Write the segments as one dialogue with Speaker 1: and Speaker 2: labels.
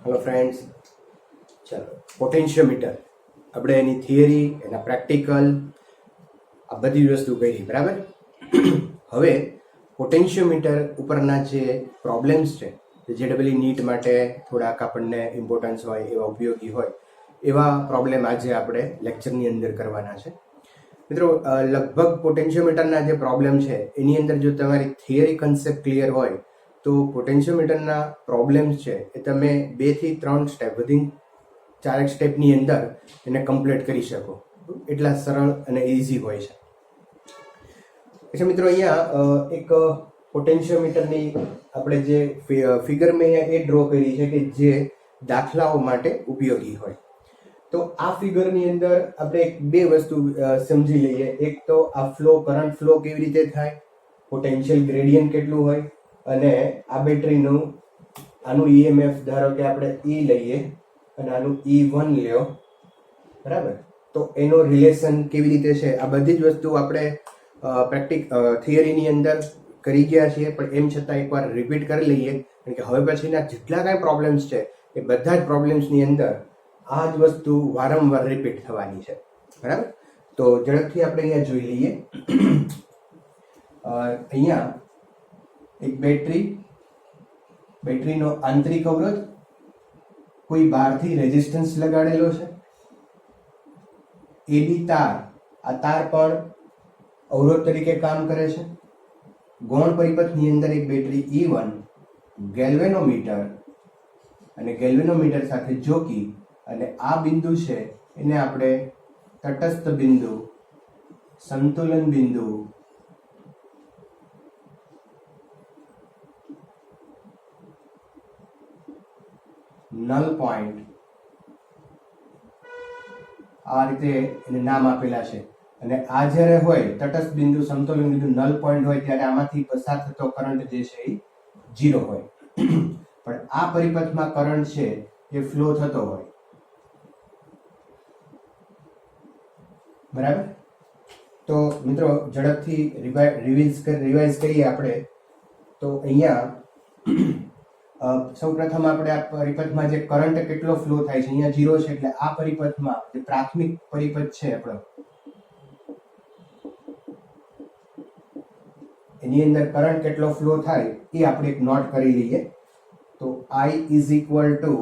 Speaker 1: Hello friends, ચાલો potentiometer આપણે એની theory, એના પ્રેક્ટિકલ, આ બધી વસ્તુ કરી બરાબર. હવે પોટેન્શિયોમીટર ઉપરના જે પ્રોબ્લેમ્સ છે, જે ડબલી નીટ માટે થોડાક આપણને ઇમ્પોર્ટન્સ હોય, એવા ઉપયોગી હોય એવા પ્રોબ્લેમ આજે આપણે લેક્ચરની અંદર કરવાના છે. મિત્રો, લગભગ પોટેન્શિયોમીટરના જે પ્રોબ્લેમ છે એની અંદર જો તમારી થિયરી કન્સેપ્ટ ક્લિયર હોય તો પોટેન્શિયોમીટરના પ્રોબ્લેમ્સ છે એ તમે 2 થી 3 સ્ટેપ, વિધિન 4 સ્ટેપની અંદર એને કમ્પ્લીટ કરી શકો. એટલા સરળ અને ઇઝી હોય છે. अच्छा મિત્રો, અહીંયા એક પોટેન્શિયોમીટરની આપણે જે ફિગર મેં અહીંયા એ ડ્રો કરી છે કે જે દાખલાઓ માટે ઉપયોગી હોય. તો આ ફિગરની અંદર આપણે બે વસ્તુ સમજી લઈએ. એક તો આ ફ્લો, કરંટ ફ્લો કેવી રીતે થાય, પોટેન્શિયલ ગ્રેડિયન્ટ કેટલું હોય, અને આ બેટરીનું આનું ઈએમએફ ધારો કે આપણે E લઈએ અને આનું E1 લ્યો, બરાબર. તો એનો રિલેશન કેવી રીતે છે, આ બધી જ વસ્તુ આપણે થિયરીની અંદર કરી ગયા છીએ, પણ એમ છતાં એકવાર રિપીટ કરી લઈએ, કારણ કે હવે પછીના જેટલા કાંઈ પ્રોબ્લેમ્સ છે એ બધા જ પ્રોબ્લેમ્સની અંદર આ જ વસ્તુ વારંવાર રિપીટ થવાની છે, બરાબર. તો ઝડપથી આપણે અહીંયા જોઈ લઈએ. અહીંયા એક બેટરીનો આંતરિક અવરોધ, કોઈ બહારથી રેઝિસ્ટન્સ લગાડેલો છે, એબી તાર, આ તાર પણ અવરોધ તરીકે કામ કરે છે. ગૌણ પરિપથની અંદર એક બેટરી E1, ગેલ્વેનોમીટર, અને ગેલ્વેનોમીટર સાથે જોકી, અને આ બિંદુ છે એને આપણે તટસ્થ બિંદુ, સંતુલન બિંદુ, નલ પોઈન્ટ, આ રીતે એને નામ આપેલા છે. અને આ જ્યારે હોય તટસ્થ બિંદુ, સંતુલન બિંદુ, નલ પોઈન્ટ હોય ત્યારે આમાંથી પસાર થતો કરંટ જે છે એ 0 હોય. પણ આ પરિપથમાં કરંટ છે એ ફ્લો થતો હોય, બરાબર. તો મિત્રો, ઝડપથી રિવાઇઝ કરીએ આપણે. તો અહીંયા સૌપ્રથમ આપણે આ પરિપથમાં જે કરંટ કેટલો ફ્લો થાય છે, અહીંયા 0 છે, એટલે આ પરિપથમાં જે પ્રાથમિક પરિપથ છે આપણો, એની અંદર કરંટ કેટલો ફ્લો થાય એ આપણે એક નોટ કરી લઈએ. તો I ઇઝ ઇક્વલ ટુ,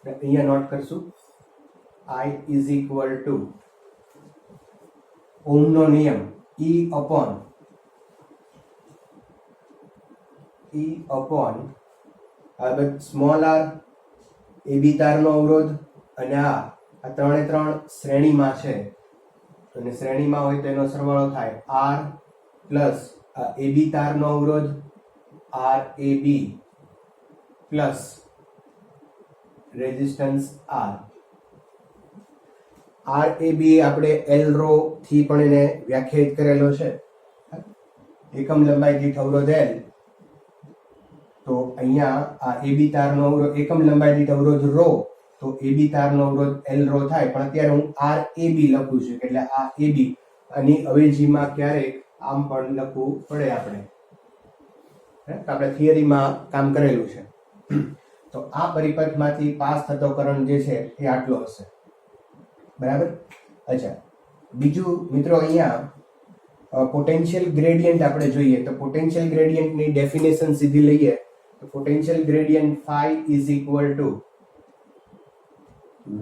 Speaker 1: અહીંયા નોટ કરશું, I ઇઝ ઇક્વલ ટુ ઓહમનો નિયમ, E અપોન સ્મોલ r, એબી તારનો અવરોધ, અને આ ત્રણે ત્રણ શ્રેણીમાં છે, અને શ્રેણીમાં હોય તો એનો સરવાળો થાય R પ્લસ એબી તારનો અવરોધ, RAB plus resistance R. RAB આપણે L રો થી પણ એને વ્યાખ્યાયિત કરેલો છે, એકમ લંબાઈ દીઠ અવરોધ L. તો અહીંયા આ એબી તારનો અવરોધ, એકમ લંબાઈ દીઠ અવરોધ રો, તો એબી તારનો અવરોધ L રો થાય. પણ અત્યારે હું RAB લખું છું, એટલે આ AB આની અવેજીમાં ક્યારેક આમ પણ લખવું પડે આપણે, આપણે થિયરીમાં કામ કરેલું છે. તો આ પરિપથમાંથી પાસ થતો કરંટ જે છે એ આટલો હશે, બરાબર. અચ્છા, બીજું મિત્રો, અહીંયા પોટેન્શિયલ ગ્રેડિયન્ટ આપણે જોઈએ. તો પોટેન્શિયલ ગ્રેડિયન્ટની ડેફિનેશન સીધી લઈએ તો potential gradient phi is equal two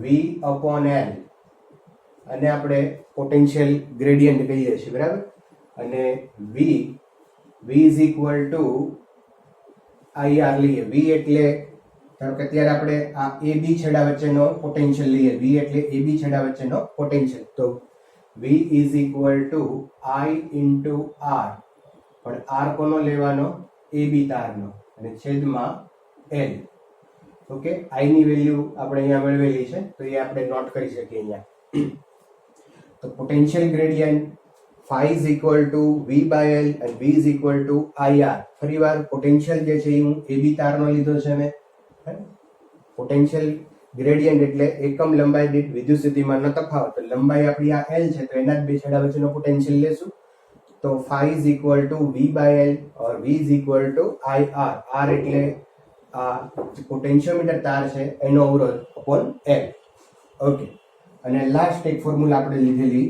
Speaker 1: V upon L, અને આપણે પોટેન્શિયલ ગ્રેડિયન્ટ કહીએ છીએ, બરાબર. અને V is equal two IR લઈએ. V એટલે ધારો કે અત્યારે આપણે આ AB છેડા વચ્ચેનો પોટેન્શિયલ લઈએ, V એટલે AB છેડા વચ્ચેનો પોટેન્શિયલ. તો V is equal two I into R, પણ R કોનો લેવાનો, AB તારનો, અને છેદમાં L. ઓકે, I ની વેલ્યુ આપણે અહીંયા મેળવેલી છે, તો એ આપણે નોટ કરી શકીએ અહીંયા. તો potential gradient phi is equal to V by L and V is equal to IR. ફરીવાર પોટેન્શિયલ જે છે એ હું AB તારનો લીધો છે મેં. પોટેન્શિયલ ગ્રેડિયન્ટ એટલે એકમ લંબાઈ દીઠ વિદ્યુત સ્થિતિમાનનો તફાવત. તો લંબાઈ આપણી આ L છે, તો એના જ બે છેડા વચ્ચેનો પોટેન્શિયલ લેશું. તો phi is equal to V by L or V is equal to IR. R એટલે આ પોટેન્શિયોમીટર તાર છે એનો અવરોધ અપોન L. ઓકે, અને લાસ્ટ એક ફોર્મ્યુલા આપણે લીધેલી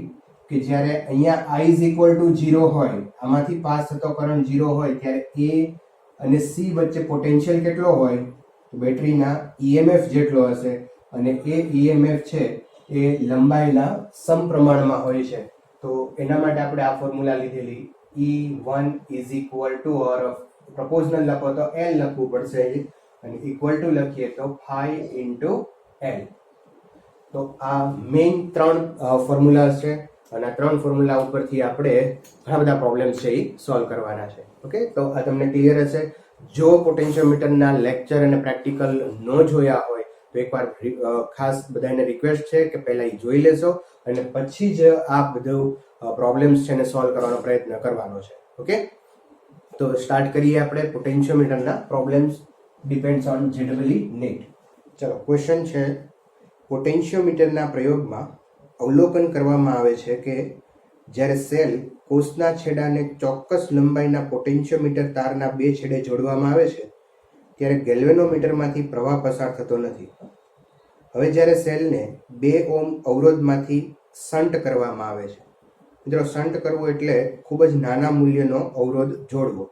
Speaker 1: કે જ્યારે અહીંયા I is equal to 0 હોય, આમાંથી પાસ થતો કરંટ 0 હોય ત્યારે A અને C વચ્ચે પોટેન્શિયલ કેટલો હોય તો બેટરીના EMF જેટલો હશે, અને એ EMF છે એ લંબાઈના સમપ્રમાણમાં હોય છે. તો એના માટે આપણે આ ફોર્મ્યુલા લીધેલી E1 is equal to, or પ્રપોઝનલ લખો તો L લખવું પડશે અને ઇક્વલ ટુ લખીએ તો phi into L. તો આ મેઇન 3 ફોર્મ્યુલા છે અને આ 3 ફોર્મ્યુલા ઉપરથી આપણે ઘણા બધા પ્રોબ્લેમ્સ છે એ સોલ્વ કરવાના છે. ઓકે, તો આ તમને ક્લિયર હશે. જો પોટેન્શિયોમીટરના લેક્ચર અને પ્રેક્ટિકલ ન જોયા હોય તો એકવાર ખાસ બધાને રિક્વેસ્ટ છે કે પહેલા એ જોઈ લેશો અને પછી જ આ બધું પ્રોબ્લેમ્સ છે ને સોલ્વ કરવાનો પ્રયત્ન કરવાનો છે. ઓકે, તો સ્ટાર્ટ કરીએ આપણે પોટેન્શિયોમીટરના problems depends on JEE NET. ચલો, ક્વેશ્ચન છે પોટેન્શિયોમીટરના પ્રયોગમાં અવલોકન કરવામાં આવે છે કે જ્યારે સેલ કોષના છેડાને ચોક્કસ લંબાઈના પોટેન્શિયોમીટર તારના બે છેડે જોડવામાં આવે છે ત્યારે ગેલ્વેનોમીટરમાંથી પ્રવાહ પસાર થતો નથી. હવે જ્યારે સેલને 2 ઓહ્મ અવરોધમાંથી શન્ટ કરવામાં આવે છે. મિત્રો, શન્ટ કરવું એટલે ખૂબ જ નાના મૂલ્યનો અવરોધ જોડવો.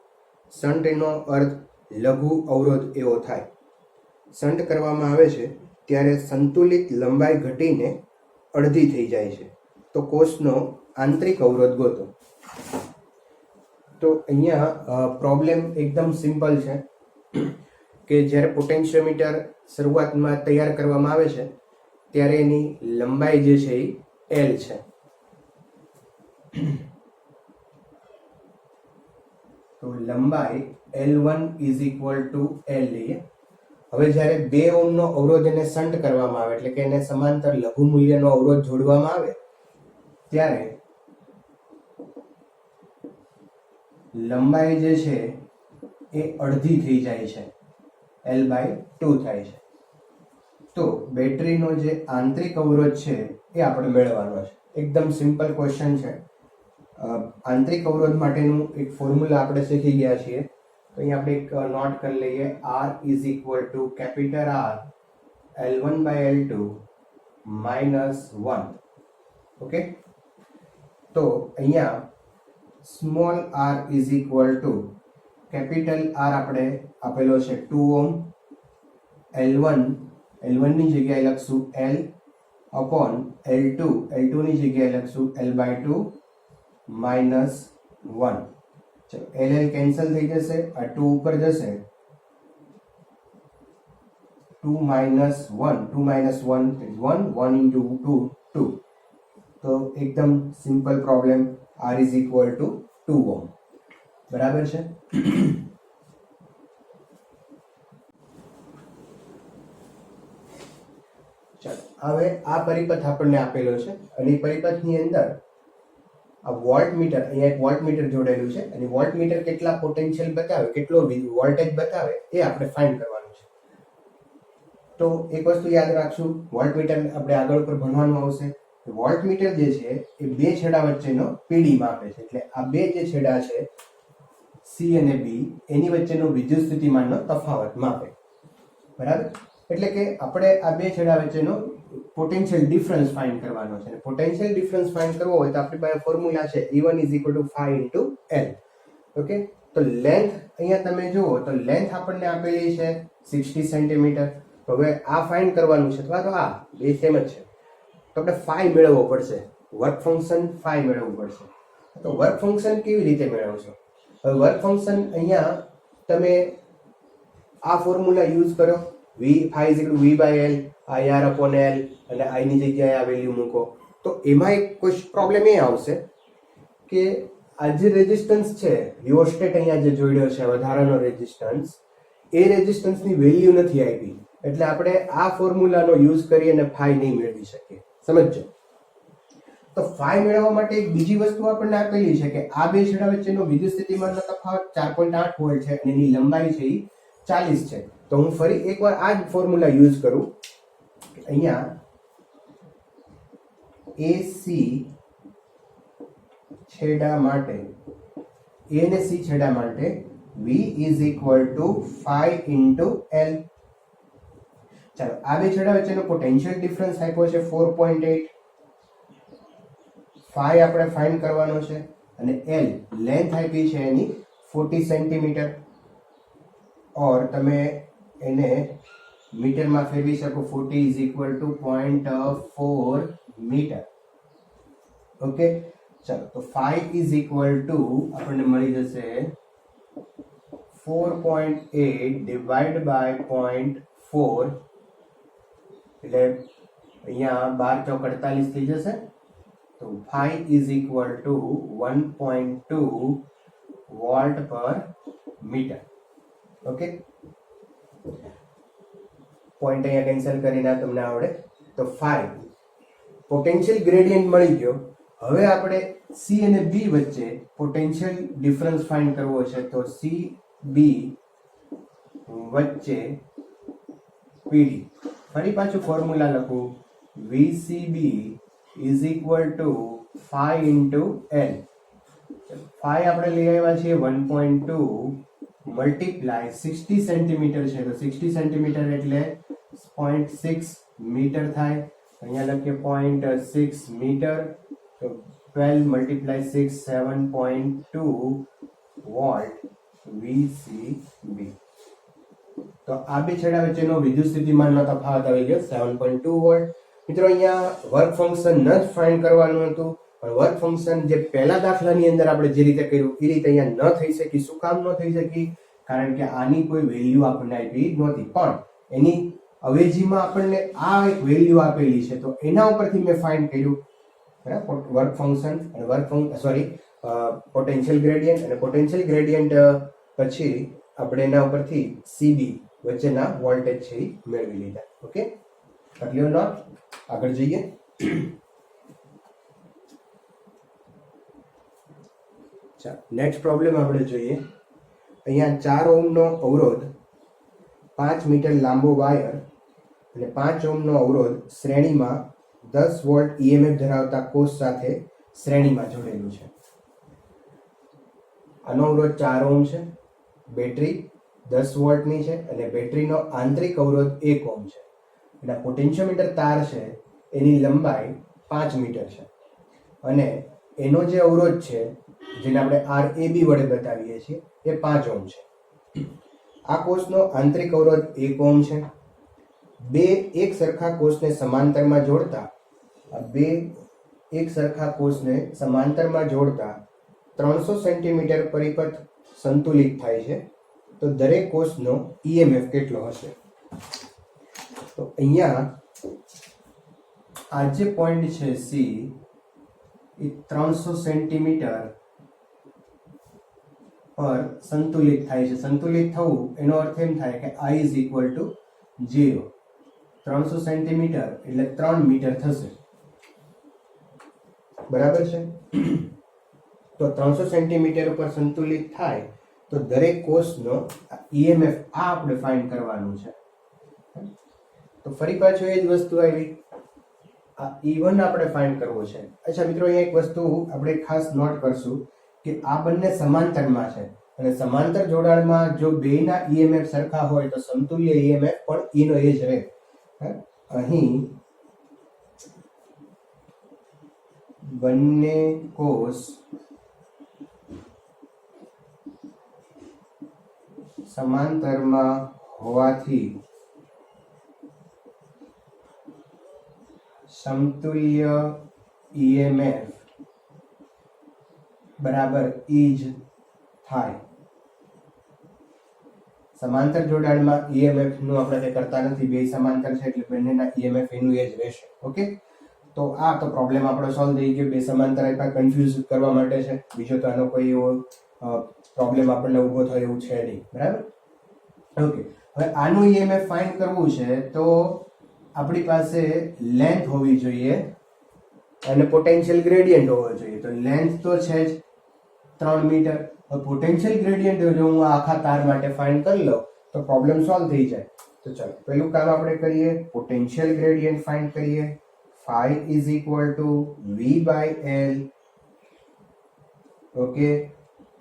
Speaker 1: શન્ટ એનો અર્થ લઘુ અવરોધ એવો થાય. શન્ટ કરવામાં આવે છે ત્યારે સંતુલિત લંબાઈ ઘટીને અડધી થઈ જાય છે. તો કોષનો આંતરિક અવરોધ ગોતો. તો અહીંયા પ્રોબ્લેમ એકદમ સિમ્પલ છે કે જ્યારે પોટેન્શિયોમીટર શરૂઆતમાં તૈયાર કરવામાં આવે છે ત્યારે એની લંબાઈ જે છે એ L છે. તો લંબાઈ L1 is equal to L લઈએ. હવે જ્યારે 2 ઓહ્મનો અવરોધ એને શન્ટ કરવામાં આવે એટલે કે એને સમાંતર લઘુ મૂલ્યનો અવરોધ જોડવામાં આવે ત્યારે લંબાઈ જે છે એ અડધી થઈ જાય છે, L/2 થાય છે. તો બેટરીનો જે આંતરિક અવરોધ છે એ આપણે મેળવવાનો છે. એકદમ સિમ્પલ ક્વેશ્ચન છે. આંતરિક અવરોધ માટેનું એક ફોર્મ્યુલા આપણે શીખી ગયા છીએ, તો અહીં આપણે એક નોટ કરી લઈએ. R is equal to capital R L1/L2 minus 1. Okay, તો અહીંયા small r is equal to capital R આપણે આપેલો છે 2 ઓહ્મ. L1 ની જગ્યાએ લખશું L અપોન L2 ની જગ્યાએ લખશું L/2 minus 1. ચલો, L કેન્સલ થઈ જશે, આ 2 ઉપર જશે, 2 minus 1 is 1 into 2 2. તો એકદમ simple problem. R is equal to 2 ohm. બરાબર છે. ચાલો, હવે આ પરિપથ આપણને આપેલો છે અને એ પરિપથની અંદર આ વોલ્ટમીટર, અહીંયા એક વોલ્ટમીટર જોડેલું છે અને વોલ્ટમીટર કેટલા પોટેન્શિયલ બતાવે, કેટલો વોલ્ટેજ બતાવે એ આપણે ફાઇન્ડ કરવાનું છે. તો એક વસ્તુ યાદ રાખશું, વોલ્ટમીટર આપણે આગળ ઉપર ભણવાનું આવશે. વોલ્ટમીટર જે છે એ બે છેડા વચ્ચેનો PD માપે છે. એટલે આ બે જે છેડા છે C અને B એની વચ્ચેનો વિદ્યુત સ્થિતિમાનનો તફાવત માપે. બરાબર, એટલે કે આપણે આ બે છેડા વચ્ચેનો પોટેન્શિયલ ડિફરન્સ ફાઇન્ડ કરવાનો છે. પોટેન્શિયલ ડિફરન્સ ફાઇન્ડ કરવો હોય તો આપણી પાસે ફોર્મ્યુલા છે E1 is equal to phi into L. Okay, તો લેન્થ અહીંયા તમે જુઓ તો લેન્થ આપણને આપેલી છે 60 સેન્ટીમીટર. તો હવે આ ફાઇન્ડ કરવાનું છે, અથવા તો આ બે સેમ જ છે, તો આપણે phi મેળવવો પડશે. વર્ક ફંક્શન phi મેળવવું પડશે. તો વર્ક ફંક્શન કેવી રીતે મેળવશો? હવે વર્ક ફંક્શન અહીંયા તમે આ ફોર્મ્યુલા યુઝ કરો. phi is equal to V/L, IR upon L, અને I ની જગ્યાએ આ વેલ્યુ મૂકો. તો એમાં એક કોઈ પ્રોબ્લેમ એ આવશે કે આ જે રેઝિસ્ટન્સ છે, રિઓસ્ટેટ અહીંયા જે જોડ્યો છે વધારાનો રેઝિસ્ટન્સ, એ રેઝિસ્ટન્સની વેલ્યુ નથી આપી. એટલે આપણે આ ફોર્મ્યુલાનો યુઝ કરી અને phi નહીં મેળવી શકીએ. સમજજો. તો phi મેળવવા માટે એક બીજી વસ્તુ આપણને આપેલી છે કે આ બે છેડા વચ્ચેનો વિદ્યુત સ્થિતિમાનનો તફાવત 4.8 વોલ્ટ છે અને એની લંબાઈ છે એ 40 છે. તો હું ફરી એકવાર આ જ ફોર્મ્યુલા યુઝ કરું. અહીંયા AC છેડા માટે, A અને C છેડા માટે V is equal to phi into L. ચાલો આ બે છેડા વચ્ચેનો પોટેન્શિયલ ડિફરન્સ આપ્યો છે 4.8. phi આપણે ફાઇન્ડ કરવાનો છે અને L લેન્થ આપી છે એની 40 સેન્ટીમીટર. ઓર તમે એને મીટરમાં ફેરવી શકો. 40 is equal to 0.4 metre. Okay, ચાલો તો phi is equal to આપણને મળી જશે 4.8 divided by 0.4 એટલે અહીંયા 12 ચોક 48 થઈ જશે. તો phi is equal to 1.2 volt પર મીટર. ઓકે, પોઈન્ટ અહીંયા કેન્સલ કરીને તમને આવડે. તો phi પોટેન્શિયલ ગ્રેડિયન્ટ મળી ગયો. હવે આપણે C અને B વચ્ચે પોટેન્શિયલ ડિફરન્સ ફાઇન્ડ કરવો છે. તો CB વચ્ચે PD. ફરી પાછું ફોર્મ્યુલા લખું. VCB is equal to phi into L. phi આપણે લઈ આવ્યા છીએ 1.2 મલ્ટીપ્લાય 60 સેન્ટીમીટર છે. તો 60 સેન્ટીમીટર એટલે 0.6 મીટર થાય. અહીંયા લખીએ 0.6 મીટર. તો 12 મલ્ટીપ્લાય 6 7.2 વોલ્ટ VCB. તો આ બે છેડા વચ્ચેનો વિદ્યુત સ્થિતિમાનનો તફાવત આવી ગયો 7.2 વોલ્ટ. મિત્રો અહીંયા વર્ક ફંક્શન ન જ ફાઇન્ડ કરવાનું હતું, પણ વર્ક ફંક્શન જે પહેલા દાખલાની અંદર આપણે જે રીતે કર્યું એ રીતે અહીંયા ન થઈ શકી. શું કામ ન થઈ શકી? કારણ કે આની કોઈ વેલ્યુ આપણને આપી નહોતી, પણ એની અવેજીમાં આપણને આ એક વેલ્યુ આપેલી છે. તો એના ઉપરથી મેં ફાઇન્ડ કર્યું વર્ક ફંક્શન અને પોટેન્શિયલ ગ્રેડિયન્ટ. અને પોટેન્શિયલ ગ્રેડિયન્ટ પછી આપણે એના ઉપરથી CB વચ્ચેના વોલ્ટેજ છે એ મેળવી લીધા. Okay, clear not? આગળ જઈએ. નેક્સ્ટ પ્રોબ્લેમ આપણે જોઈએ. અહીંયા 4 ઓહ્મનો અવરોધ, 5 મીટર લાંબો વાયર અને 5 ઓહ્મનો અવરોધ શ્રેણીમાં 10 વોલ્ટ EMF ધરાવતા કોષ સાથે શ્રેણીમાં જોડેલું છે. આનો અવરોધ 4 ઓહ્મ છે. બેટરી 10 વોલ્ટની છે અને બેટરીનો આંતરિક અવરોધ 1 ઓહ્મ છે. એટલે પોટેન્શિયોમીટર તાર છે એની લંબાઈ 5 મીટર છે અને એનો જે અવરોધ છે જેને આપણે RAB વડે બતાવીએ છીએ એ 5 ઓહ્મ છે. આ કોષનો આંતરિક અવરોધ 1 ઓહ્મ છે. બે એક સરખા કોષને સમાંતરમાં જોડતા 300 સેન્ટીમીટર પરિપથ સંતુલિત થાય છે. તો દરેક કોષનો EMF કેટલો હશે? તો અહીંયા આ જે પોઈન્ટ છે C એ 300 સેન્ટીમીટર પર સંતુલિત થાય છે. સંતુલિત થવું એનો અર્થ એમ થાય કે I is equal to 0. 300 centimetre એટલે 3 મીટર થશે. બરાબર છે? તો 300 સેન્ટીમીટર ઉપર સંતુલિત થાય તો દરેક કોષનો EMF આ આપણે ફાઇન્ડ કરવાનું છે. તો ફરી પાછું એ જ વસ્તુ આવી. આ E1 આપણે ફાઇન્ડ કરવો છે. અચ્છા મિત્રો, અહીંયા એક વસ્તુ આપણે ખાસ નોટ કરશું કે આ બંને સમાંતરમાં છે અને સમાંતર જોડાણમાં જો બેના EMF સરખા હોય તો સમતુલ્ય EMF પણ E નો એ જ રહે. અહીં બંને કોષ સમાંતરમાં હોવાથી સમતુલ્ય EMF બરાબર E જ થાય. સમાંતર જોડાણમાં EMF નું આપણે કંઈ કરતા નથી, બે સમાંતર છે એટલે બંનેના EMF એનું એ જ રહેશે. ઓકે, તો આ તો પ્રોબ્લેમ આપણો સોલ્વ થઈ ગયો. બે સમાંતર આપ્યા કન્ફ્યુઝ કરવા માટે છે, બીજો તો આનો કોઈ એવો પ્રોબ્લેમ આપણને ઊભો થયો એવું છે નહીં. બરાબર? ઓકે, હવે આનું EMF ફાઇન્ડ કરવું છે તો આપણી પાસે લેન્થ હોવી જોઈએ અને પોટેન્શિયલ ગ્રેડિયન્ટ હોવો જોઈએ. તો લેન્થ તો છે જ 3 મીટર. પોટેન્શિયલ ગ્રેડિયન્ટ જો હું આખા તાર માટે ફાઇન્ડ કરી લઉં તો પ્રોબ્લેમ સોલ્વ થઈ જાય. તો ચાલો પહેલું કામ આપણે કરીએ, પોટેન્શિયલ ગ્રેડિયન્ટ ફાઇન્ડ કરીએ. phi is equal to V by L. Okay,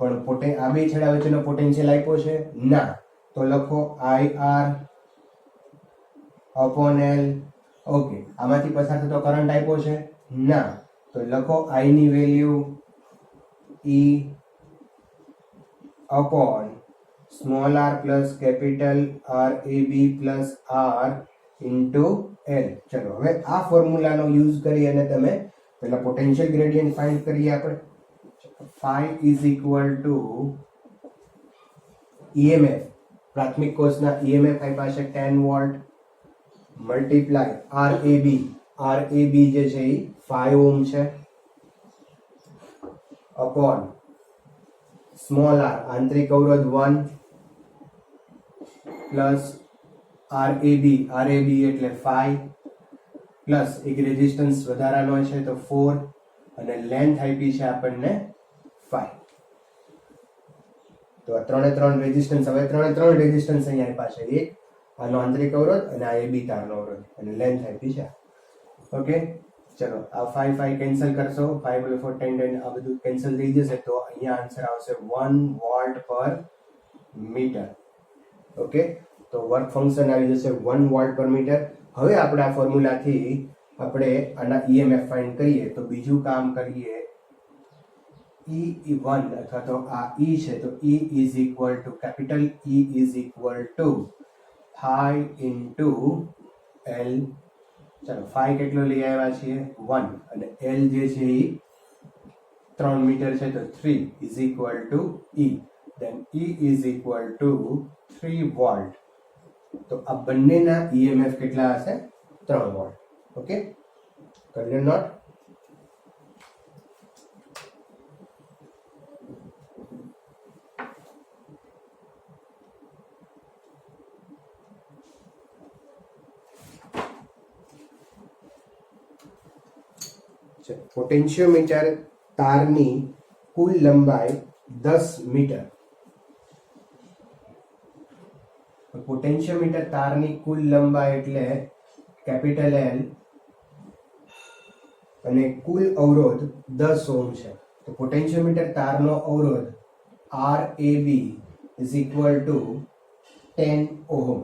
Speaker 1: પણ આ બે છેડા વચ્ચેનો પોટેન્શિયલ આપ્યો છે ના, તો લખો IR upon L. ઓકે, આમાંથી પસાર થતો કરંટ આપ્યો છે ના, તો લખો I ની value E upon small r plus capital RAB plus R into L. ચલો હવે આ ફોર્મ્યુલાનો યુઝ કરી અને તમે પહેલા પોટેન્શિયલ ગ્રેડિયન્ટ ફાઇન્ડ કરીએ આપણે. phi is equal to EMF, પ્રાથમિક કોર્સના EMF આપ્યા છે 10 વોલ્ટ મલ્ટીપ્લાય RAB જે છે એ 5 ઓહમ છે અપોન સ્મોલ r આંતરિક અવરોધ 1 પ્લસ RAB એટલે 5 પ્લસ એક રેઝિસ્ટન્સ વધારાનો છે તો 4 અને લેન્થ આપી છે આપણને 5. તો આ ત્રણ રેઝિસ્ટન્સ, હવે ત્રણ રેઝિસ્ટન્સ અહીંયા આપ્યા છે, એક આનો આંતરિક અવરોધ અને આ AB તારનો અવરોધ અને લેન્થ આપી છે. ઓકે, ચલો આ 5 કેન્સલ કરશો, 5 4 10 આ બધું કેન્સલ થઈ જશે, તો અહીંયા આન્સર આવશે 1 વોલ્ટ પર મીટર. ઓકે, તો વર્ક ફંક્શન આવી જશે 1 વોલ્ટ પર મીટર. હવે આપણે આ ફોર્મ્યુલાથી આપણે આના EMF ફાઇન્ડ કરીએ, તો બીજું કામ કરીએ, E1 અથવા તો આ E છે તો E is equal to capital E is equal to phi into L. ચલો phi કેટલો લઈ આવ્યા છીએ 1 અને L જે છે એ 3 મીટર છે તો 3 is equal to E. then E is equal to 3 volt. તો આ બંનેના EMF કેટલા હશે 3 વોલ્ટ. ઓકે, કરી નોટ. પોટેન્શિયોમીટર તારની કુલ લંબાઈ 10 મીટર. પોટેન્શિયોમીટર તારની કુલ લંબાઈ એટલે કેપિટલ L અને કુલ અવરોધ 10 ઓહમ છે. તો પોટેન્શિયોમીટર તારનો અવરોધ RAB is equal to 10 ohm.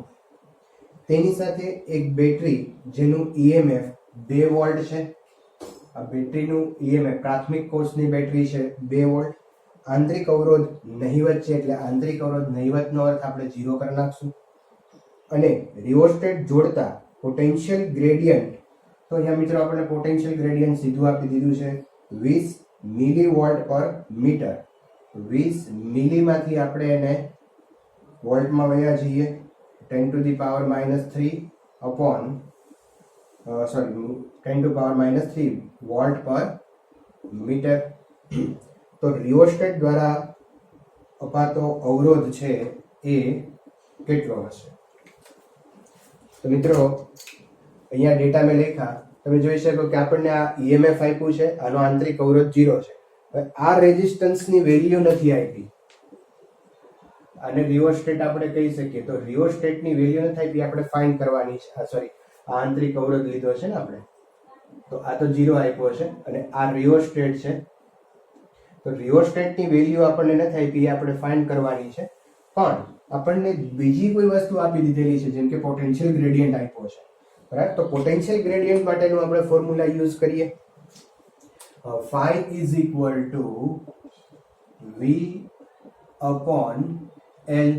Speaker 1: તેની સાથે એક બેટરી જેનું EMF 2 વોલ્ટ છે. આ બેટરીનું EMF પ્રાથમિક કોર્સની બેટરી છે 2 વોલ્ટ. આંતરિક અવરોધ નહિવત છે એટલે આંતરિક અવરોધ નહિવતનો અર્થ આપણે 0 કરી નાખશું. અને રિઓસ્ટેટ જોડતા પોટેન્શિયલ ગ્રેડિયન્ટ, તો અહીંયા મિત્રો આપણે પોટેન્શિયલ ગ્રેડિયન્ટ સીધું આપી દીધું છે 20 મિલીવોલ્ટ પર મીટર. 20 મિલીમાંથી આપણે એને વોલ્ટમાં વયા જઈએ 10⁻³ અપોન 10⁻³ વોલ્ટ પર મીટર. તો રિઓસ્ટેટ દ્વારા અપાતો અવરોધ છે એ કેટલો હશે? તો મિત્રો અહીંયા ડેટા મેં લખ્યા, તમે જોઈ શકો કે આપણને આ EMF આપ્યું છે, આનો આંતરિક અવરોધ 0 છે. હવે આ રેઝિસ્ટન્સની વેલ્યુ નથી આપી, આને રિઓસ્ટેટ આપણે કહી શકીએ. તો રિઓસ્ટેટની વેલ્યુ નથી આપી, આપણે ફાઇન્ડ કરવાની છે. સોરી, આ આંતરિક અવરોધ લીધો છે ને આપણે, તો આ તો 0 આપ્યો છે અને આ રિઓસ્ટેટ છે. તો રિઓસ્ટેટની વેલ્યુ આપણને નથી આપી, આપણે ફાઇન્ડ કરવાની છે. પણ આપણને બીજી કોઈ વસ્તુ આપી દીધેલી છે, જેમ કે પોટેન્શિયલ ગ્રેડિયન્ટ આપ્યો છે, બરાબર. તો પોટેન્શિયલ ગ્રેડિયન્ટ માટેનું આપણે ફોર્મ્યુલા યુઝ કરીએ. phi is equal to V upon L.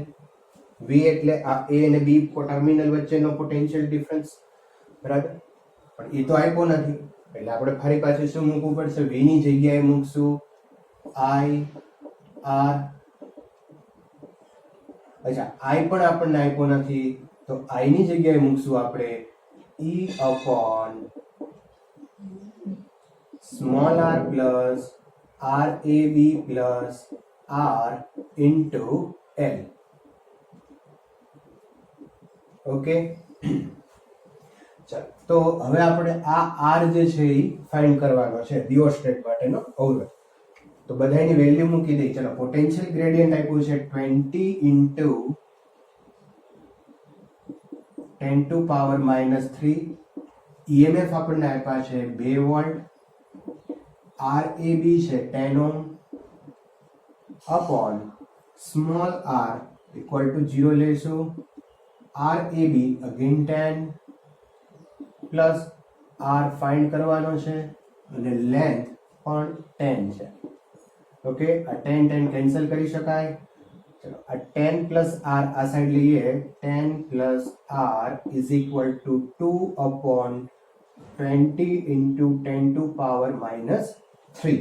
Speaker 1: V એટલે આ A અને B ટર્મિનલ વચ્ચેનો પોટેન્શિયલ ડિફરન્સ, બરાબર. પણ એ તો આપ્યો નથી એટલે આપણે ફરી પાછું શું મૂકવું પડશે? V ની જગ્યાએ મૂકશું I R. અચ્છા, I પણ આપણને આપ્યો નથી તો I ની જગ્યાએ મૂકશું આપણે E upon small r plus RAB plus R into L. Okay, ચાલો તો હવે આપણે આ R જે છે એ ફાઇન્ડ કરવાનો છે રિઓસ્ટેટ માટેનો અવરોધ. તો બધાની વેલ્યુ મૂકી દઈ. ચલો, પોટેન્શિયલ ગ્રેડિયન્ટ આપ્યું છે 20 into 10⁻³ EMF આપણને આપ્યા છે 2 વોલ્ટ. RAB છે 10 ohm upon small r equal to 0 લેશું RAB again 10 plus r find કરવાનો છે અને લેન્થ પણ 10 છે. ઓકે, આ 10 કેન્સલ કરી શકાય. ચલો આ 10 પ્લસ r આ સાઈડ લઈએ. 10 plus r is equal to 2 upon 20 into 10 to power minus 3.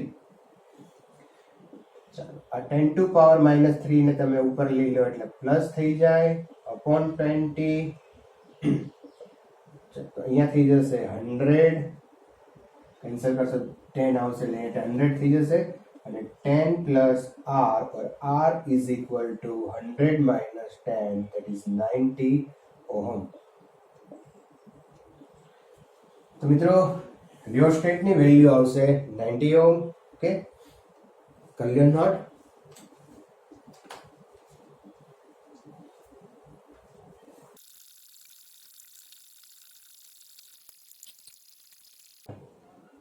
Speaker 1: ચાલો આ 10 ટુ પાવર માઇનસ 3 ને તમે ઉપર લઈ લો એટલે પ્લસ થઈ જાય અપોન 20. તો અહીંયા થઈ જશે 100, કેન્સલ કરશો 10 આવશે એટલે 100 થઈ જશે અને 10 પ્લસ r પર r is equal to 100 minus 10 that is 90 ohm. તો મિત્રો રિયોસ્ટેટની વેલ્યુ આવશે 90 ઓહમ. ઓકે, કલ્યાણ નોટ.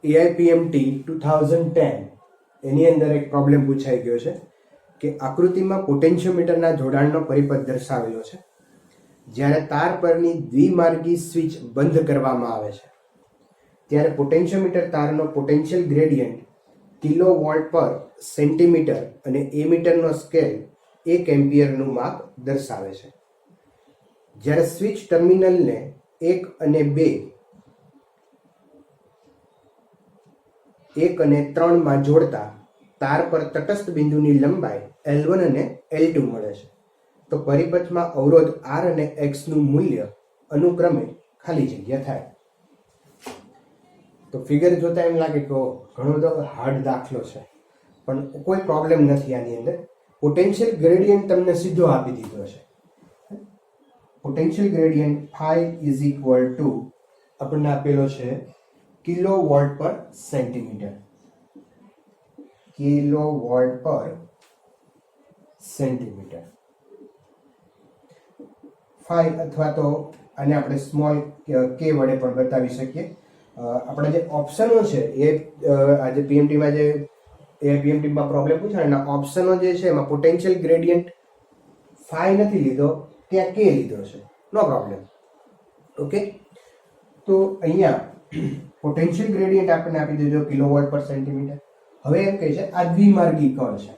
Speaker 1: AIPMT 2010 એની અંદર એક પ્રોબ્લેમ પૂછાઈ ગયો છે કે આકૃતિમાં પોટેન્શિયોમીટરના જોડાણનો પરિપથ દર્શાવેલો છે. જ્યારે તાર પરની દ્વિમાર્ગી સ્વિચ બંધ કરવામાં આવે છે ત્યારે પોટેન્શિયોમીટર તારનો પોટેન્શિયલ ગ્રેડિયન્ટ કિલોવોલ્ટ પર સેન્ટીમીટર અને એમીટરનો સ્કેલ 1 એમ્પિયરનું માપ દર્શાવે છે. જ્યારે સ્વિચ ટર્મિનલને 1 અને 3 માં જોડતા તાર પર તટસ્થ બિંદુની લંબાઈ L1 અને L2 મળે છે તો પરિપથમાં અવરોધ R અને X નું મૂલ્ય અનુક્રમે ખાલી જગ્યા થાય. તો ફિગર જોતા એમ લાગે કે ઘણો તો હાર્ડ દાખલો છે, પણ કોઈ પ્રોબ્લેમ નથી આની અંદર. પોટેન્શિયલ ગ્રેડિયન્ટ તમને સીધો આપી દીધો છે. Potential gradient phi is equal two આપણને આપેલો છે કિલોવોલ્ટ પર સેન્ટીમીટર. કિલોવોલ્ટ પર સેન્ટીમીટર. phi અથવા તો આને આપણે સ્મોલ k વડે પણ બતાવી શકીએ. આપણા જે ઓપ્શનો છે એ આજે પીએમટીમાં જે પીએમટીમાં પ્રોબ્લેમ પૂછાય એના ઓપ્શનો જે છે એમાં પોટેન્શિયલ ગ્રેડિયન્ટ phi નથી લીધો, ત્યાં k લીધો છે. નો પ્રોબ્લેમ. ઓકે, તો અહીંયા પોટેન્શિયલ ગ્રેડિયન્ટ આપણને આપી દીધો કિલોવોલ્ટ પર સેન્ટીમીટર. હવે એમ કહે છે આ દ્વિમાર્ગી કળ છે.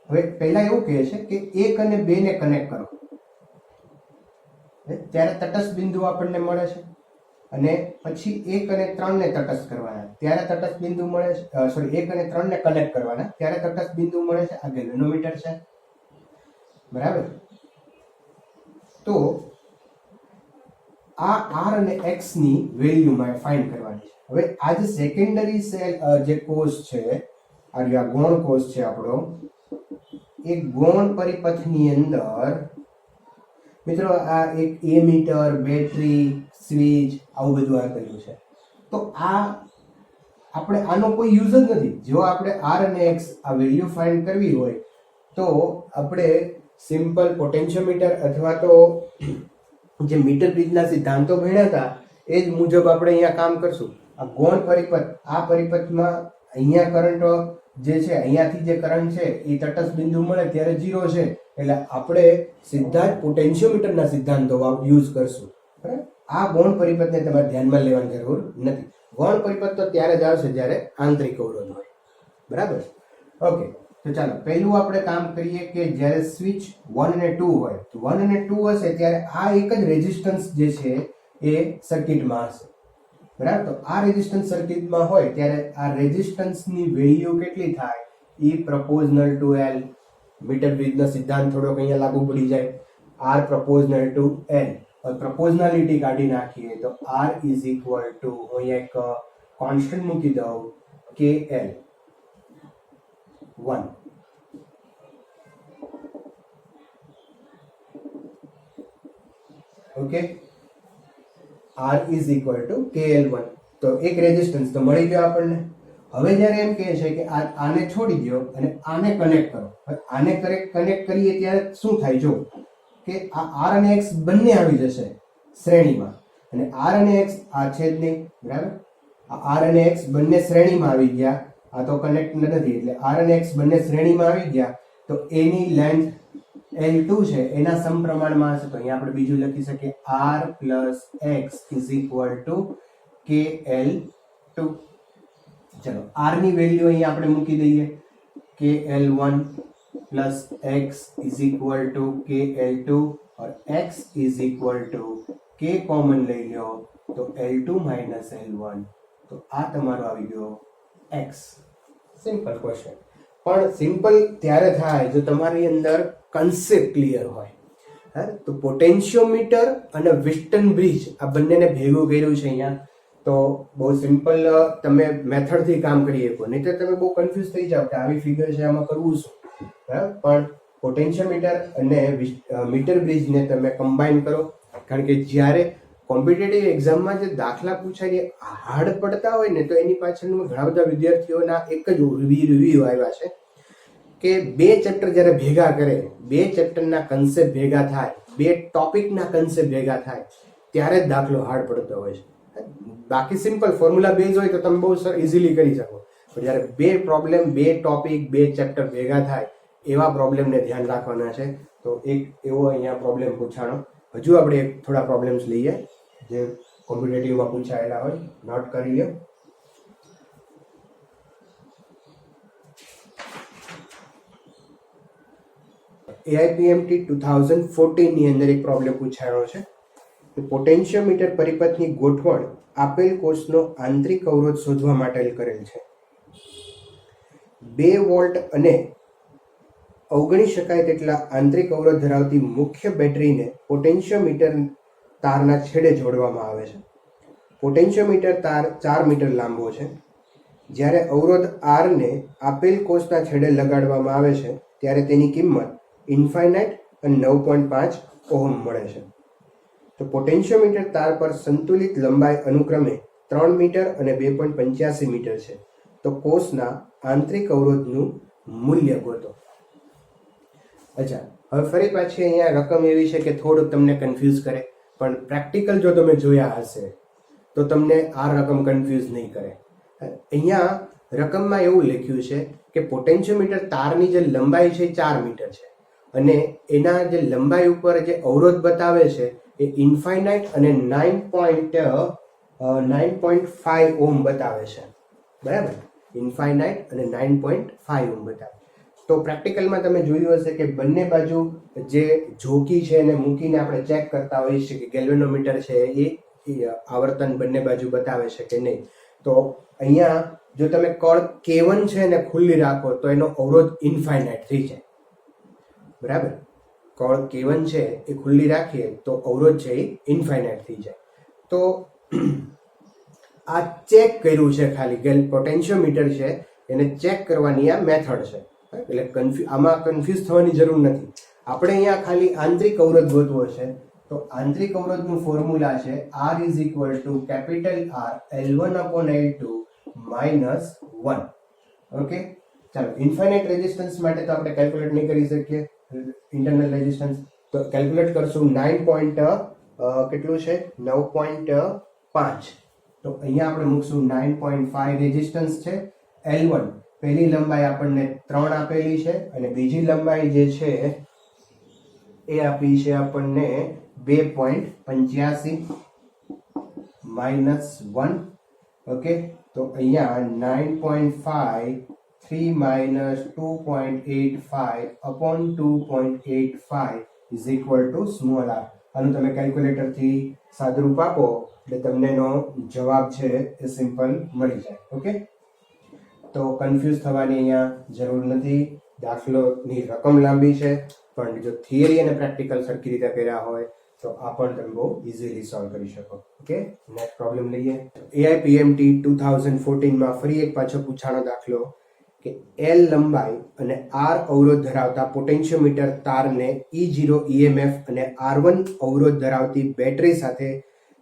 Speaker 1: હવે પહેલા એવું કહે છે કે 1 અને 2 ને કનેક્ટ કરો ત્યારે તટસ્થ બિંદુ આપણને મળે છે અને પછી 1 અને 3 ને તટસ્થ કરવાના ત્યારે તટસ્થ બિંદુ મળે છે. સોરી, 1 અને 3 ને કનેક્ટ કરવાના ત્યારે તટસ્થ બિંદુ મળે છે. આ ગેલ્વેનોમીટર છે, બરાબર. તો આ R અને X ની વેલ્યુ ફાઇન્ડ કરવાની છે. હવે આ જે સેકન્ડરી સેલ જે કોષ છે, આ ગૌણ કોષ છે આપણો, એ ગૌણ પરિપથની અંદર મિત્રો આ એક એમીટર, બેટરી, સ્વિચ આવું બધું આપેલું છે. તો આ આપણે આનો કોઈ યુઝ જ નથી. જો આપણે R અને X આ વેલ્યુ ફાઇન્ડ કરવી હોય તો આપણે સિમ્પલ પોટેન્શિયોમીટર અથવા તો જે મીટર બ્રિજના સિદ્ધાંતો ભણ્યા હતા એ જ મુજબ આપણે અહીંયા કામ કરશું. આ ગૌણ પરિપથ, આ પરિપથમાં અહીંયા કરંટ જે છે, અહીંયાથી જે કરંટ છે એ તટસ્થ બિંદુ મળે ત્યારે 0 છે એટલે આપણે સીધા જ પોટેન્શિયોમીટરના સિદ્ધાંતો યુઝ કરશું. બરાબર. આ ગૌણ પરિપથને તમારે ધ્યાનમાં લેવાની જરૂર નથી. ગૌણ પરિપથ તો ત્યારે જ આવશે જ્યારે આંતરિક અવરોધ હોય. બરાબર. ઓકે, તો ચાલો પહેલું આપણે કામ કરીએ કે જ્યારે સ્વિચ 1 અને 2 હોય તો 1 અને 2 હશે ત્યારે આ એક જ રેઝિસ્ટન્સ જે છે એ સર્કિટમાં હશે. બરાબર. તો આ રેઝિસ્ટન્સ સર્કિટમાં હોય ત્યારે આ રેઝિસ્ટન્સની વેલ્યુ કેટલી થાય? E proportional to L. Metre બ્રિજનો સિદ્ધાંત થોડોક અહીંયા લાગુ પડી જાય. R proportional to L. પ્રોપોઝનાલિટી કાઢી નાખીએ તો R ઇઝ ઇક્વલ ટુ, અહીંયા એક કોન્સ્ટન્ટ મૂકી દઉં, KL 1. Okay, R is equal two KL1. તો એક રેઝિસ્ટન્સ તો મળી ગયો આપણને. હવે જ્યારે એમ કહે છે કે આને છોડી દો અને આને કનેક્ટ કરો. આને કનેક્ટ કરીએ ત્યારે શું થાય? જો કે આ R અને X બંને આવી જશે શ્રેણીમાં અને R અને X આ છે જ નહીં. બરાબર. આ R અને X બંને શ્રેણીમાં આવી ગયા. આ તો કનેક્ટ નથી એટલે R અને X બંને શ્રેણીમાં આવી ગયા તો એની લેન્થ L2 છે એના સમપ્રમાણમાં હશે. તો અહીંયા આપણે બીજું લખી શકીએ R plus x is equal two KL2. ચલો R ની વેલ્યુ અહીંયા આપણે મૂકી દઈએ KL1 plus x is equal to KL2 और x is equal to k common લઈ લો તો L2 માઇનસ L1. તો આ તમારો આવી ગયો x. સિમ્પલ ક્વેશ્ચન, પણ સિમ્પલ ત્યારે થાય જો તમારી અંદર કન્સેપ્ટ ક્લિયર હોય. હા, તો પોટેન્શિયોમીટર અને વિસ્ટન બ્રિજ આ બંનેને ભેગું કર્યું છે અહીંયા. તો બહુ સિમ્પલ તમે મેથડથી કામ કરી શકો, નહીં તો તમે બહુ કન્ફ્યુઝ થઈ જાવ કે આવી ફિગર છે આમાં કરવું શું. પણ પોટેન્શિયોમીટર અને મીટર બ્રિજને તમે કમ્બાઈન કરો, કારણ કે જ્યારે કોમ્પિટિટિવ એક્ઝામમાં જે દાખલા પૂછાય એ હાર્ડ પડતા હોય ને તો એની પાછળનું ઘણા બધા વિદ્યાર્થીઓના એક જ રિવ્યુ આવ્યા છે કે બે ચેપ્ટર જ્યારે ભેગા કરે, બે ચેપ્ટરના કન્સેપ્ટ ભેગા થાય, બે ટોપિકના કન્સેપ્ટ ભેગા થાય ત્યારે જ દાખલો હાર્ડ પડતો હોય છે. બાકી સિમ્પલ ફોર્મ્યુલા બેઝ હોય તો તમે બહુ ઇઝીલી કરી શકો, પણ જ્યારે બે પ્રોબ્લેમ, બે ટોપિક, બે ચેપ્ટર ભેગા થાય એવા પ્રોબ્લેમને ધ્યાન રાખવાના છે. તો એક એવો અહીંયા પ્રોબ્લેમ પૂછાણો. હજુ આપણે થોડા પ્રોબ્લેમ્સ લઈએ જે કોમ્પિટિટિવમાં પૂછાયેલા હોય, નોટ કરી લો. AIPMT 2014 ની અંદર એક પ્રોબ્લેમ પૂછાયો છે કે પોટેન્શિયોમીટર પરિપથની ગોઠવણ આપેલ કોષનો આંતરિક અવરોધ શોધવા માટે કરેલ છે. 2 વોલ્ટ અને અવગણી શકાય તેટલા આંતરિક અવરોધ ધરાવતી મુખ્ય બેટરીને પોટેન્શિયોમીટર તારના છેડે જોડવામાં આવે છે. પોટેન્શિયોમીટર તાર 4 મીટર લાંબો છે. જ્યારે અવરોધ R ને આપેલ કોષના છેડે લગાડવામાં આવે છે ત્યારે તેની કિંમત ઇન્ફાઇનાઇટ અને 9.5 ઓહમ મળે છે. તો પોટેન્શિયોમીટર તાર પર સંતુલિત લંબાઈ અનુક્રમે 3 મીટર અને 2.85 મીટર છે. તો કોષના આંતરિક અવરોધનું મૂલ્ય ગોતો. અચ્છા, હવે ફરી પાછી અહીંયા રકમ એવી છે કે થોડુંક તમને કન્ફ્યુઝ કરે, પણ પ્રેક્ટિકલ જો તમે જોયા હશે તો તમને આ રકમ કન્ફ્યુઝ નહીં કરે. અહીંયા રકમમાં એવું લખ્યું છે કે પોટેન્શિયોમીટર તારની જે લંબાઈ છે 4 મીટર છે અને એના જે લંબાઈ ઉપર જે અવરોધ બતાવે છે એ ઇન્ફાઇનાઇટ અને 9.5 ઓહમ બતાવે છે. બરાબર, ઇન્ફાઇનાઇટ અને 9.5 ઓહમ બતાવે. તો પ્રેક્ટિકલમાં તમે જોયું હશે કે બંને બાજુ જે જોકી છે એને મૂકીને આપણે ચેક કરતા હોઈએ છીએ કે ગેલ્વેનોમીટર છે એ આવર્તન બંને બાજુ બતાવે છે કે નહીં. તો અહીંયા જો તમે કળ K1 છે એને ખુલ્લી રાખો તો એનો અવરોધ ઇન્ફાઇનાઇટ થઈ જાય. બરાબર, કળ K1 છે એ ખુલ્લી રાખીએ તો અવરોધ છે એ ઇન્ફાઇનાઇટ થઈ જાય. તો આ ચેક કર્યું છે, ખાલી પોટેન્શિયોમીટર છે એને ચેક કરવાની આ મેથડ છે. એટલે આમાં કન્ફ્યુઝ થવાની જરૂર નથી. આપણે અહીંયા ખાલી આંતરિક અવરોધ ગોતવો છે. તો આંતરિક અવરોધનું ફોર્મ્યુલા છે R is equal two capital R L1/L2 minus 1. Okay, ચાલો. ઇન્ફાઇનાઇટ રેઝિસ્ટન્સ માટે તો આપણે કેલ્ક્યુલેટ નહીં કરી શકીએ ઇન્ટરનલ રેઝિસ્ટન્સ, તો કેલ્ક્યુલેટ કરશું 9. કેટલું છે 9.5. તો અહીંયા આપણે મૂકશું 9.5 રેઝિસ્ટન્સ છે. L1 પહેલી લંબાઈ આપણને 3 આપેલી છે અને બીજી લંબાઈ જે છે એ આપી છે આપણને 2.85 માઇનસ 1. ઓકે, તો અહીંયા 9.5 3 minus 2.85 upon 2.85 is equal two small r. આનું તમે કેલ્ક્યુલેટરથી સાદુરૂપ આપો એટલે તમને એનો જવાબ છે એ સિમ્પલ મળી જાય. ઓકે, તો કન્ફ્યુઝ થવાની અહીંયા જરૂર નથી. દાખલોની રકમ લાંબી છે, પણ જો થિયરી અને પ્રેક્ટિકલ સરખી રીતે કર્યા હોય તો આ પણ તમે બહુ ઇઝીલી સોલ્વ કરી શકો. ઓકે, નેક્સ્ટ પ્રોબ્લેમ લઈએ. AIPMT 2014માં ફરી એક પાછો પૂછાણો દાખલો કે L લંબાઈ અને R અવરોધ ધરાવતા પોટેન્શિયોમીટર તારને E0 EMF અને R1 અવરોધ ધરાવતી બેટરી સાથે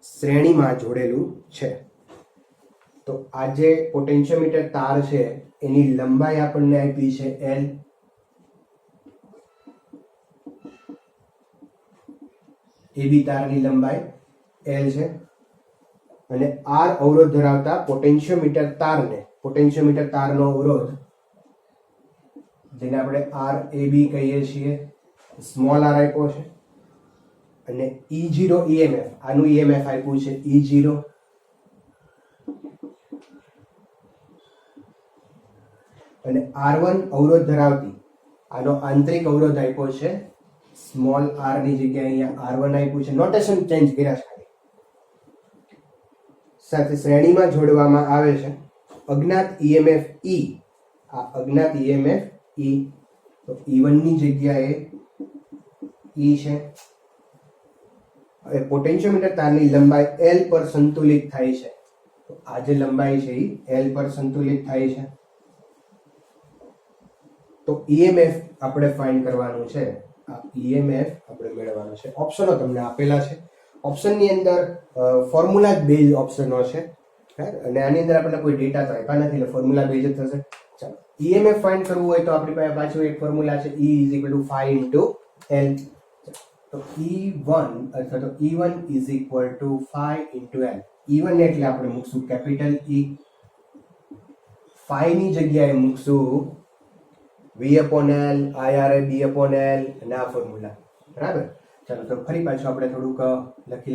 Speaker 1: શ્રેણીમાં જોડેલું છે. તો આ જે પોટેન્શિયોમીટર તાર છે એની લંબાઈ આપણને આપી છે L. AB તારની લંબાઈ L છે અને R અવરોધ ધરાવતા પોટેન્શિયોમીટર તારનો અવરોધ જેને આપણે આર એ બી કહીએ છીએ, સ્મોલ આર આપ્યો છે, અને E0 EMF, આનું EMF આપ્યું છે E0, અને R1 અવરોધ ધરાવતી આનો આંતરિક અવરોધ આપ્યો છે સ્મોલ r ની જગ્યાએ અહીંયા R1 આપ્યું છે, નોટેશન ચેન્જ કર્યા છે ખાલી. સાથે શ્રેણીમાં જોડવામાં આવે છે અજ્ઞાત EMF E, આ અજ્ઞાત EMF E, તો E1 ની જગ્યાએ E છે. હવે પોટેન્શિયોમીટર તારની લંબાઈ L પર સંતુલિત થાય છે, તો આ જે લંબાઈ છે એ L પર સંતુલિત થાય છે. તો EMF આપણે ફાઇન્ડ કરવાનું છે, આ EMF આપણે મેળવવાનું છે. ઓપ્શનો તમને આપેલા છે, ઓપ્શનની અંદર ફોર્મ્યુલા બેઝ ઓપ્શનો છે, અને આની અંદર આપણને કોઈ ડેટા તો આપ્યા નથી એટલે ફોર્મ્યુલા બેઝ જ થશે. ચાલો, EMF ફાઇન્ડ કરવું હોય તો આપણી પાસે પાછું એક ફોર્મ્યુલા છે, E = 5 × L. તો E1 અથવા તો E1 = 5 × L. E1 એટલે આપણે મૂકશું કેપિટલ E, 5 ની જગ્યાએ મૂકશું V/L, IRA B/L અને આ ફોર્મ્યુલા, બરાબર. ચાલો તો ફરી પાછું આપણે થોડુંક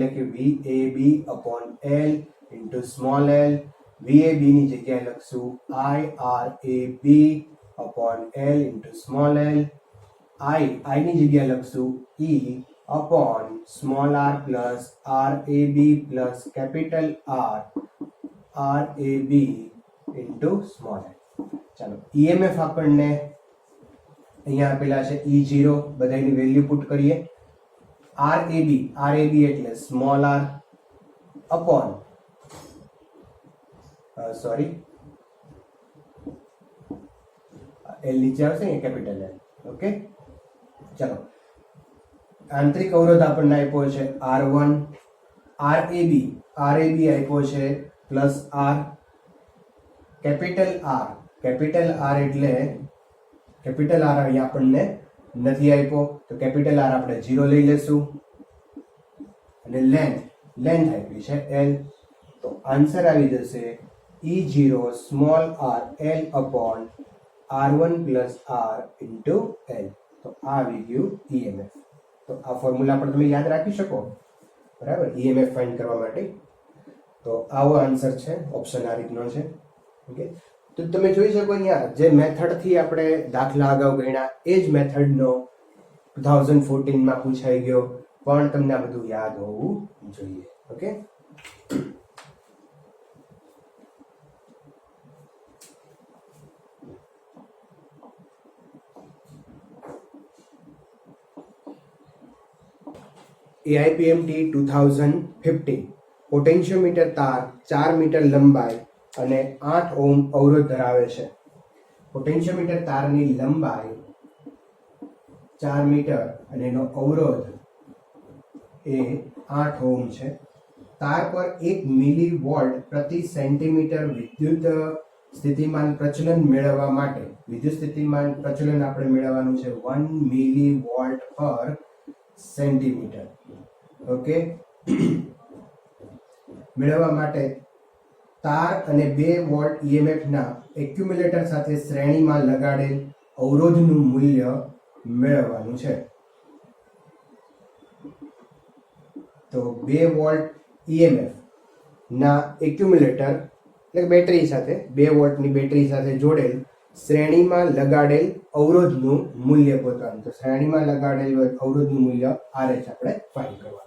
Speaker 1: લખી VAB/L × સ્મોલ l. VAB ની જગ્યાએ લખશું IRAB/L × સ્મોલ l. I ની જગ્યાએ લખશું E/સ્મોલ r plus RAB plus capital R RAB × small l. ચાલો, EMF આપણને અહીંયા આપેલા છે E0, બધાની વેલ્યુ પુટ કરીએ. RAB એટલે સ્મોલ r અપોન L નીચે આવશે ને કેપિટલ L. ઓકે, ચાલો, આંતરિક અવરોધ આપણને આપ્યો છે R1, RAB આપ્યો છે પ્લસ R, કેપિટલ R એટલે કેપિટલ R અહીંયા આપણને નથી આપ્યો, તો કેપિટલ R આપણે 0 લઈ લેશું, અને લેન્થ આપી છે L. તો આન્સર આવી જશે E0 small r L upon R1 plus R into L. તો આ આવી ગયું EMF. તો આ ફોર્મ્યુલા પણ તમે યાદ રાખી શકો, બરાબર, EMF ફાઇન્ડ કરવા માટે. તો આવો આન્સર છે, ઓપ્શન આ રીતનો છે. ઓકે, તો તમે જોઈ શકો અહીંયા જે મેથડથી આપણે દાખલા અગાઉ ગણ્યા એ જ મેથડનો 2014માં પૂછાઈ ગયો, પણ તમને આ બધું યાદ હોવું જોઈએ. ઓકે, AIPMT 2015 પોટેન્શિયોમીટર તાર 4 મીટર લંબાઈ અને 8 ઓહ્મ અવરોધ ધરાવે છે. પોટેન્શિયોમીટર તારની લંબાઈ 4 મીટર અને એનો અવરોધ એ 8 ઓહ્મ છે. તાર પર 1 મિલીવોલ્ટ પ્રતિ સેન્ટીમીટર વિદ્યુત સ્થિતિમાન પ્રચલન મેળવવા માટે વિદ્યુત સ્થિતિમાન પ્રચલન આપણે મેળવવાનું છે 1 મિલીવોલ્ટ પર સેન્ટીમીટર. ઓકે, મેળવવા માટે તાર અને 2 વોલ્ટ EMF ના એક્યુમ્યુલેટર સાથે શ્રેણીમાં લગાડેલ અવરોધનું મૂલ્ય મેળવવાનું છે. તો 2 વોલ્ટ EMF ના એક્યુમ્યુલેટર એટલે બેટરી સાથે 2 વોલ્ટની બેટરી સાથે જોડેલ શ્રેણીમાં લગાડેલ અવરોધનું મૂલ્ય પોતાનું. તો શ્રેણીમાં લગાડેલ અવરોધનું મૂલ્ય RH આપણે ફાઇન્ડ કરવાનું.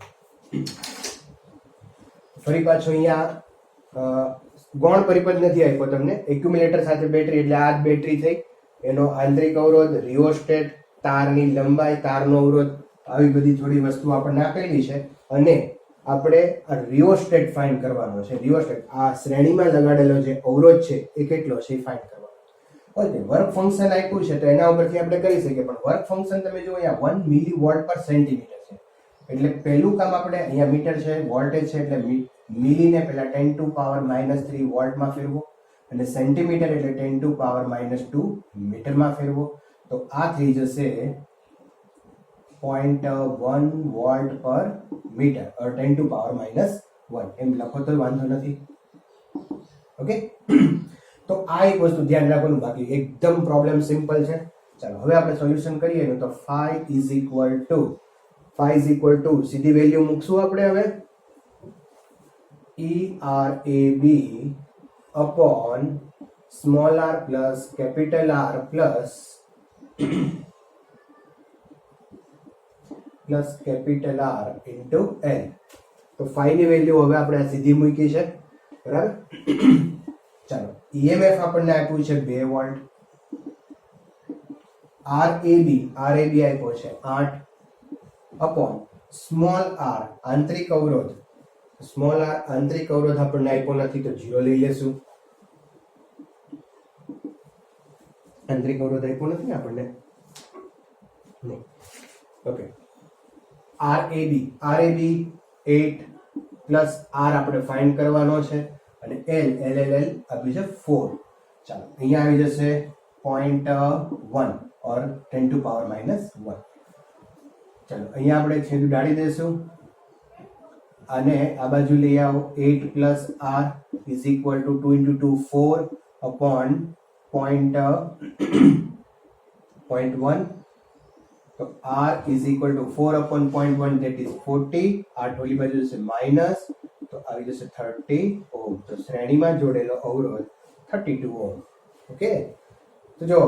Speaker 1: ફરી પાછો અહીંયા ગૌણ પરિપથ નથી આપ્યો તમને. એક્યુમ્યુલેટર સાથે બેટરી એટલે આ જ બેટરી થઈ, એનો આંતરિક અવરોધ, રિઓસ્ટેટ, તારની લંબાઈ, તારનો અવરોધ, આવી બધી થોડી વસ્તુ આપણને આપેલી છે. અને આપણે આ રિઓસ્ટેટ ફાઇન્ડ કરવાનો છે. રિઓસ્ટેટ આ શ્રેણીમાં લગાડેલો જે અવરોધ છે એ કેટલો છે એ ફાઇન્ડ કરવાનો. ઓકે, વર્ક ફંક્શન આપ્યું છે તો એના ઉપરથી આપણે કરી શકીએ, પણ વર્ક ફંક્શન તમે જુઓ અહીંયા 1 મિલીવોલ્ટ પર સેન્ટીમીટર છે. એટલે પહેલું કામ આપણે અહીંયા મીટર છે, વોલ્ટેજ છે, એટલે મિલીને પહેલા 10⁻³ વોલ્ટમાં ફેરવો, અને સેન્ટીમીટર એટલે 10⁻² મીટરમાં ફેરવો. તો આ થઈ જશે 0.1 વોલ્ટ પર મીટર, 10⁻⁻1 એમ લખો તો વાંધો નથી. ઓકે, તો આ એક વસ્તુ ધ્યાન રાખવાનું. બાકી એકદમ પ્રોબ્લેમ સિમ્પલ છે. ચાલો હવે આપણે સોલ્યુશન કરીએ ને તો phi ઇઝ ઇક્વલ ટુ સીધી વેલ્યુ મૂકશું આપણે હવે ERAB upon small r plus capital R plus capital R into L. તો phi ની વેલ્યુ હવે આપણે આ સીધી મૂકી છે બરાબર. ચાલો EMF આપણને આપ્યું છે 2 વોલ્ટ. RAB આપ્યો છે 8 upon small r આંતરિક અવરોધ આપણને આપ્યો નથી તો 0 લઈ લેશું. આંતરિક અવરોધ આપ્યો નથી ને આપણને નહીં. ઓકે RAB 8 પ્લસ R આપણે ફાઇન્ડ કરવાનો છે અને L આપ્યું છે 4. ચાલો અહીંયા આવી જશે 0.1 or 10 to power minus 1. ચાલો અહીંયા આપણે છેદું ડાળી દેશું અને આ બાજુ લઈ આવો 8 plus R is equal to 2 into 2 4 upon 0.1. તો R is equal to 4 upon 0.1 that is 40. R ઓલી બાજુ જશે માઇનસ તો આવી જશે 30 ઓહમ. તો શ્રેણીમાં જોડેલો અવરોધ 32 ઓહમ. ઓકે તો જો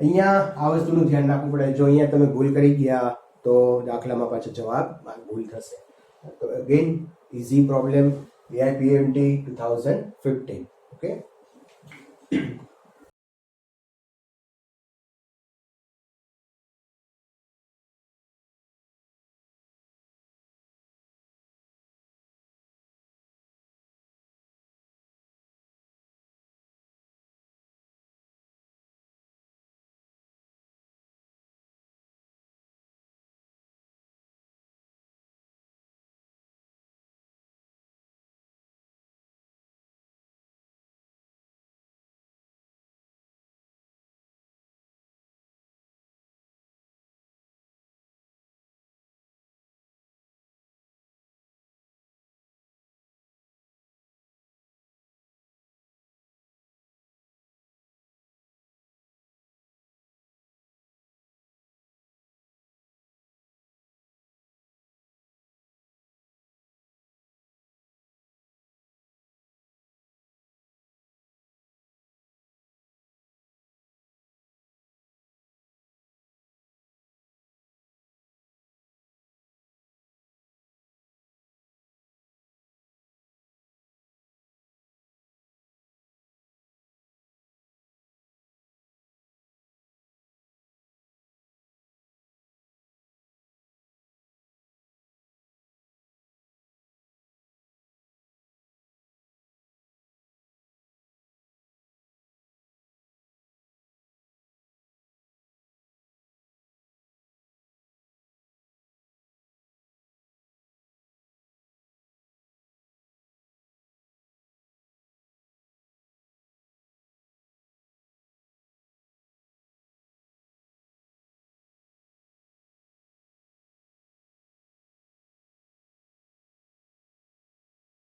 Speaker 1: અહીંયા આ વસ્તુનું ધ્યાન રાખવું પડે. જો અહીંયા તમે ભૂલ કરી ગયા તો દાખલામાં પાછો જવાબમાં ભૂલ થશે. તો again easy problem AIPMT 2015. Okay